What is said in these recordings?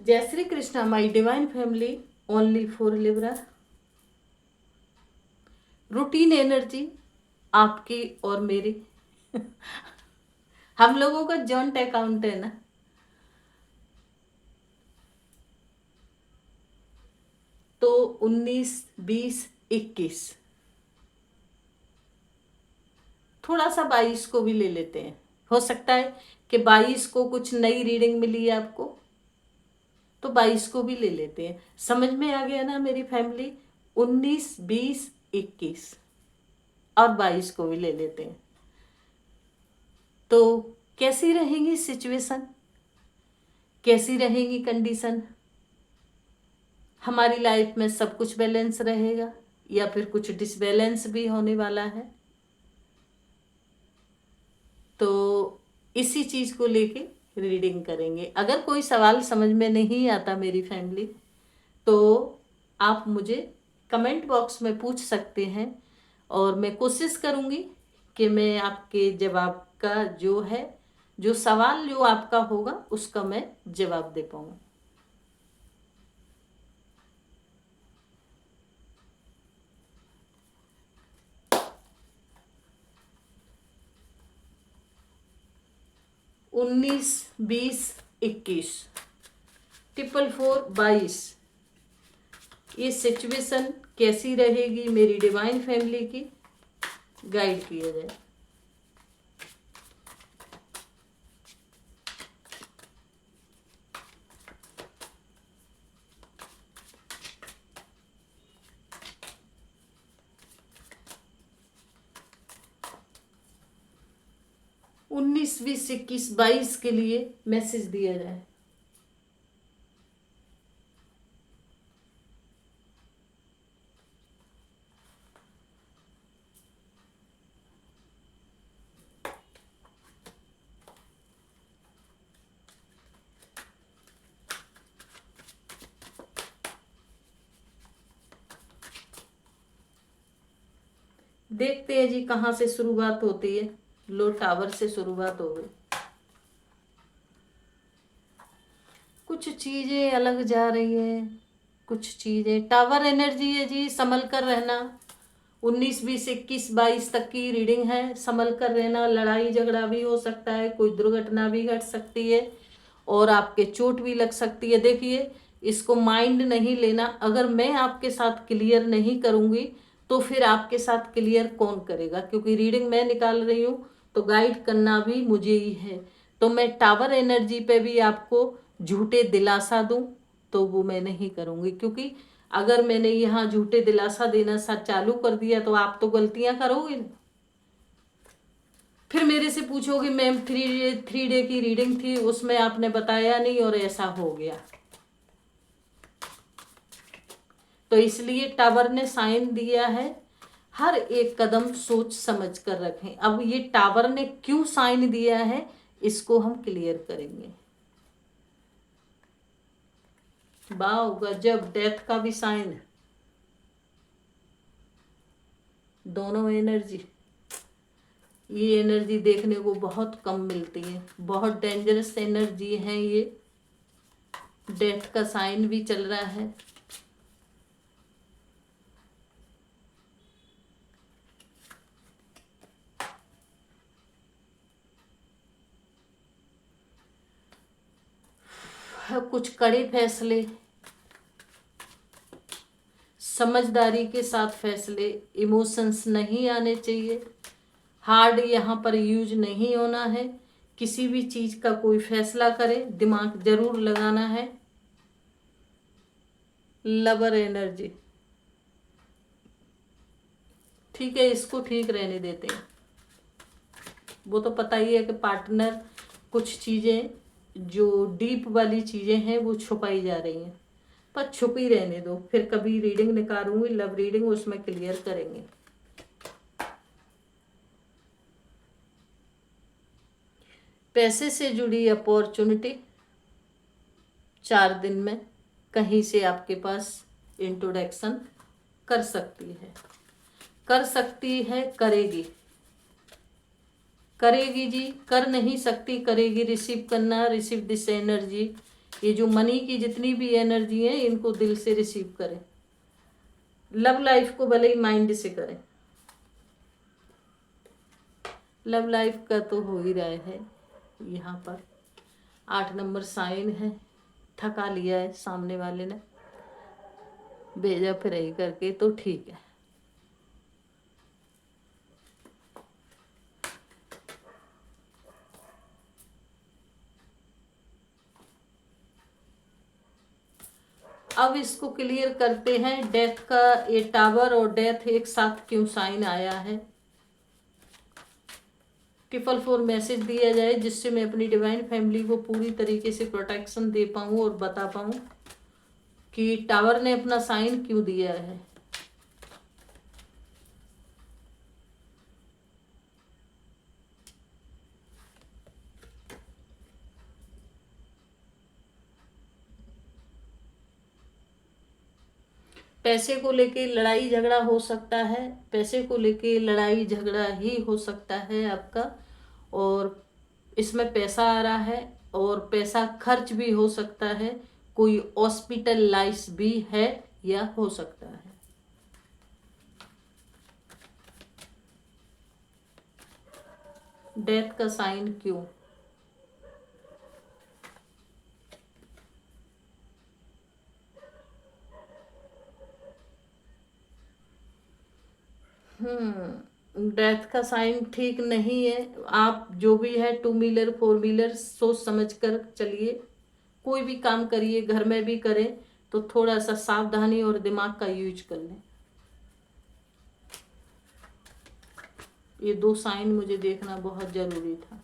जय Shri Krishna my divine family only for Libra. Routine energy आपकी और मेरी हम लोगों का जॉइंट अकाउंट है ना। तो 19, 20, 21, थोड़ा सा 22 को भी ले लेते हैं। हो सकता है कि 22 को कुछ नई रीडिंग मिली है आपको, तो 22 को भी ले लेते हैं। समझ में आ गया ना मेरी फैमिली? 19, 20, 21 और 22 को भी ले लेते हैं। तो कैसी रहेंगी सिचुएशन, कैसी रहेंगी कंडीशन? हमारी लाइफ में सब कुछ बैलेंस रहेगा या फिर कुछ डिसबैलेंस भी होने वाला है? तो इसी चीज को लेके रीडिंग करेंगे। अगर कोई सवाल समझ में नहीं आता मेरी फैमिली, तो आप मुझे कमेंट बॉक्स में पूछ सकते हैं और मैं कोशिश करूंगी कि मैं आपके जवाब का जो सवाल जो आपका होगा उसका मैं जवाब दे पाऊँ। उन्नीस, 20, 21, 444, 22, ये सिचुएशन कैसी रहेगी मेरी डिवाइन फैमिली की, गाइड किया जाए। उन्नीस, 20, 21, 22 के लिए मैसेज दिया जाए। देखते हैं जी कहाँ से शुरुआत होती है। लो टावर से शुरुआत हो गई। कुछ चीजें अलग जा रही है, कुछ चीजें टावर एनर्जी है जी, संभल कर रहना। 19, 20, 21, 22 तक की रीडिंग है। संभल कर रहना, लड़ाई झगड़ा भी हो सकता है, कोई दुर्घटना भी घट सकती है और आपके चोट भी लग सकती है। देखिए, इसको माइंड नहीं लेना। अगर मैं आपके साथ क्लियर नहीं करूंगी तो फिर आपके साथ क्लियर कौन करेगा? क्योंकि रीडिंग मैं निकाल रही हूँ तो गाइड करना भी मुझे ही है। तो मैं टावर एनर्जी पे भी आपको झूठे दिलासा दूं तो वो मैं नहीं करूंगी, क्योंकि अगर मैंने यहाँ झूठे दिलासा देना सा चालू कर दिया तो आप तो गलतियां करोगे। फिर मेरे से पूछोगे मैम 3 डे की रीडिंग थी, उसमें आपने बताया नहीं और ऐसा हो गया। तो इसलिए टावर ने साइन दिया है, हर एक कदम सोच समझ कर रखें। अब ये टावर ने क्यों साइन दिया है इसको हम क्लियर करेंगे। वाह गजब, डेथ का भी साइन। दोनों एनर्जी, ये एनर्जी देखने को बहुत कम मिलती है, बहुत डेंजरस एनर्जी है ये। डेथ का साइन भी चल रहा है। कुछ कड़े फैसले, समझदारी के साथ फैसले, इमोशंस नहीं आने चाहिए। हार्ड यहाँ पर यूज नहीं होना है। किसी भी चीज का कोई फैसला करे दिमाग जरूर लगाना है। लवर एनर्जी, ठीक है, इसको ठीक रहने देते हैं। वो तो पता ही है कि पार्टनर कुछ चीजें जो डीप वाली चीजें हैं वो छुपाई जा रही हैं, पर छुपी रहने दो। फिर कभी रीडिंग निकालूंगी, लव रीडिंग, उसमें क्लियर करेंगे। पैसे से जुड़ी अपॉर्चुनिटी 4 दिन में कहीं से आपके पास इंट्रोडक्शन कर सकती है, कर सकती है, करेगी, करेगी जी, कर नहीं सकती, करेगी। रिसीव करना, रिसीव दिस एनर्जी, ये जो मनी की जितनी भी एनर्जी है इनको दिल से रिसीव करें। लव लाइफ को भले ही माइंड से करें। लव लाइफ का तो हो ही रहा है। यहाँ पर 8 नंबर साइन है। थका लिया है सामने वाले ने, भेजा फिर यही करके, तो ठीक है। अब इसको क्लियर करते हैं। डेथ का ये टावर और डेथ एक साथ क्यों साइन आया है। 444 मैसेज दिया जाए जिससे मैं अपनी डिवाइन फैमिली को पूरी तरीके से प्रोटेक्शन दे पाऊँ और बता पाऊँ कि टावर ने अपना साइन क्यों दिया है। पैसे को लेके लड़ाई झगड़ा हो सकता है। पैसे को लेके लड़ाई झगड़ा ही हो सकता है आपका, और इसमें पैसा आ रहा है और पैसा खर्च भी हो सकता है। कोई हॉस्पिटलाइज भी है या हो सकता है। डेथ का साइन क्यों। डेथ का साइन ठीक नहीं है। आप जो भी है 2 व्हीलर 4 व्हीलर सोच समझ कर चलिए। कोई भी काम करिए, घर में भी करें तो थोड़ा सा सावधानी और दिमाग का यूज कर लें। ये 2 साइन मुझे देखना बहुत जरूरी था।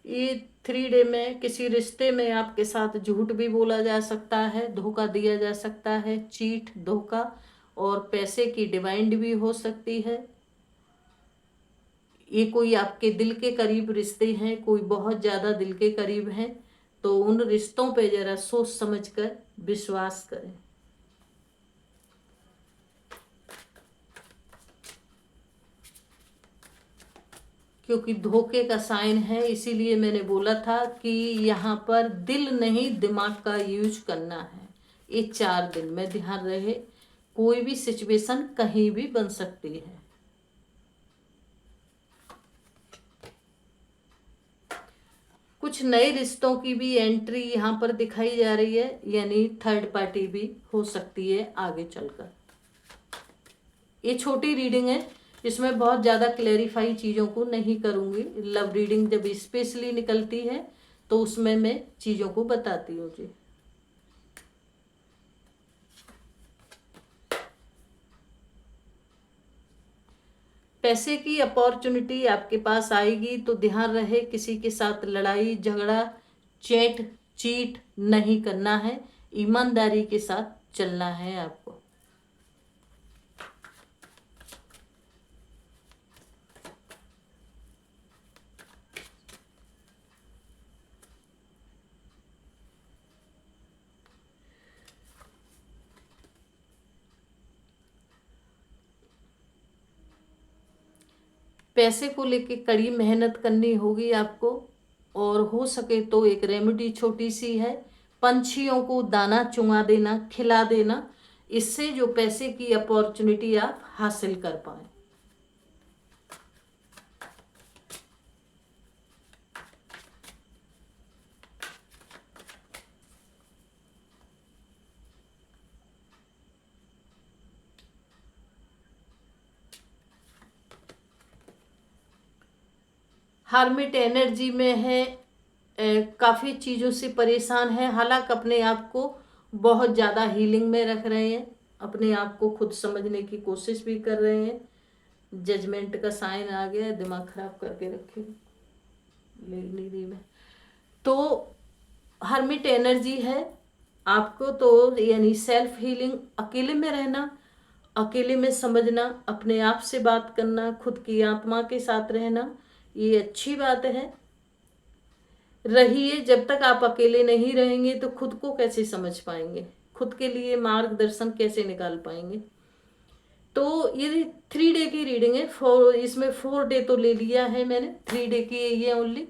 ये 3 डे में किसी रिश्ते में आपके साथ झूठ भी बोला जा सकता है, धोखा दिया जा सकता है, चीट धोखा, और पैसे की डिमांड भी हो सकती है। ये कोई आपके दिल के करीब रिश्ते हैं, कोई बहुत ज़्यादा दिल के करीब हैं, तो उन रिश्तों पे ज़रा सोच समझ कर विश्वास करें। क्योंकि धोखे का साइन है, इसीलिए मैंने बोला था कि यहाँ पर दिल नहीं दिमाग का यूज करना है। ये 4 दिन में ध्यान रहे, कोई भी सिचुएशन कहीं भी बन सकती है। कुछ नए रिश्तों की भी एंट्री यहाँ पर दिखाई जा रही है, यानी थर्ड पार्टी भी हो सकती है आगे चलकर। ये छोटी रीडिंग है, इसमें बहुत ज़्यादा क्लेरिफाई चीज़ों को नहीं करूँगी। लव रीडिंग जब स्पेशली निकलती है तो उसमें मैं चीज़ों को बताती हूँ जी। पैसे की अपॉर्चुनिटी आपके पास आएगी, तो ध्यान रहे किसी के साथ लड़ाई झगड़ा चीट नहीं करना है। ईमानदारी के साथ चलना है आपको। पैसे को लेके कड़ी मेहनत करनी होगी आपको, और हो सके तो एक रेमेडी छोटी सी है, पंछियों को दाना चुंगा देना, खिला देना, इससे जो पैसे की अपॉर्चुनिटी आप हासिल कर पाए। हार्मिट एनर्जी में है, काफ़ी चीज़ों से परेशान है, हालांकि अपने आप को बहुत ज़्यादा हीलिंग में रख रहे हैं, अपने आप को खुद समझने की कोशिश भी कर रहे हैं। जजमेंट का साइन आ गया, दिमाग खराब करके रखे लेनी में। तो हर्मिट एनर्जी है आपको, तो यानी सेल्फ हीलिंग, अकेले में रहना, अकेले में समझना, अपने आप से बात करना, खुद की आत्मा के साथ रहना, ये अच्छी बात है। रहिए। जब तक आप अकेले नहीं रहेंगे तो खुद को कैसे समझ पाएंगे, खुद के लिए मार्गदर्शन कैसे निकाल पाएंगे। तो ये 3 डे की रीडिंग है। इसमें 4 डे तो ले लिया है मैंने, 3 डे की है ये ओनली।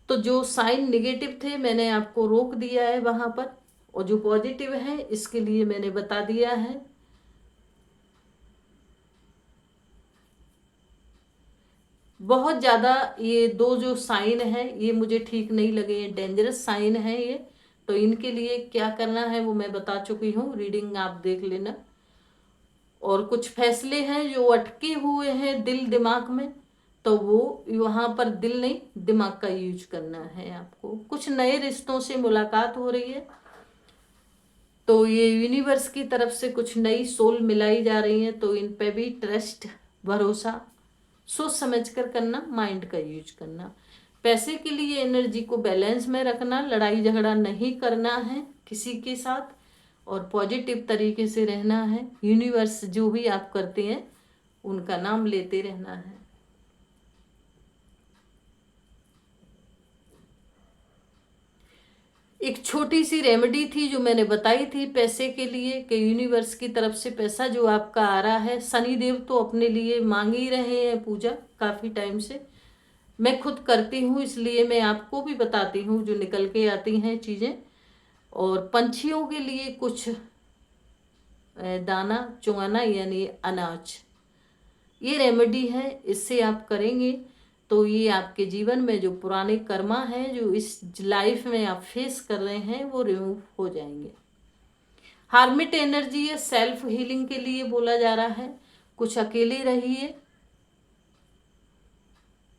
तो जो साइन निगेटिव थे मैंने आपको रोक दिया है वहां पर, और जो पॉजिटिव है इसके लिए मैंने बता दिया है। बहुत ज़्यादा ये 2 जो साइन है ये मुझे ठीक नहीं लगे, ये डेंजरस साइन है ये। तो इनके लिए क्या करना है वो मैं बता चुकी हूँ, रीडिंग आप देख लेना। और कुछ फैसले हैं जो अटके हुए हैं दिल दिमाग में, तो वो वहाँ पर दिल नहीं दिमाग का यूज करना है आपको। कुछ नए रिश्तों से मुलाकात हो रही है, तो ये यूनिवर्स की तरफ से कुछ नई सोल मिलाई जा रही है, तो इन पे भी ट्रस्ट, भरोसा सोच समझ कर करना, माइंड का यूज करना। पैसे के लिए एनर्जी को बैलेंस में रखना, लड़ाई झगड़ा नहीं करना है किसी के साथ, और पॉजिटिव तरीके से रहना है। यूनिवर्स जो भी आप करते हैं उनका नाम लेते रहना है। एक छोटी सी रेमेडी थी जो मैंने बताई थी पैसे के लिए, कि यूनिवर्स की तरफ से पैसा जो आपका आ रहा है, शनिदेव तो अपने लिए मांग ही रहे हैं पूजा काफ़ी टाइम से। मैं खुद करती हूँ इसलिए मैं आपको भी बताती हूँ जो निकल के आती हैं चीज़ें। और पंछियों के लिए कुछ दाना चुगाना यानी अनाज, ये रेमेडी है, इससे आप करेंगे तो ये आपके जीवन में जो पुराने कर्मा हैं जो इस लाइफ में आप फेस कर रहे हैं वो रिमूव हो जाएंगे। हार्मिट एनर्जी है, सेल्फ हीलिंग के लिए बोला जा रहा है। कुछ अकेले रहिए,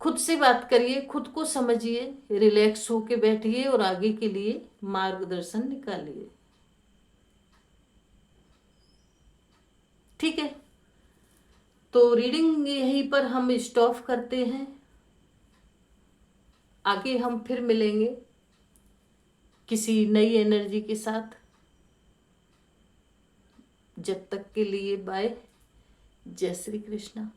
खुद से बात करिए, खुद को समझिए, रिलैक्स होके बैठिए और आगे के लिए मार्गदर्शन निकालिए। ठीक है, तो रीडिंग यहीं पर हम स्टॉप करते हैं। आगे हम फिर मिलेंगे किसी नई एनर्जी के साथ। जब तक के लिए बाय, जय श्री कृष्णा।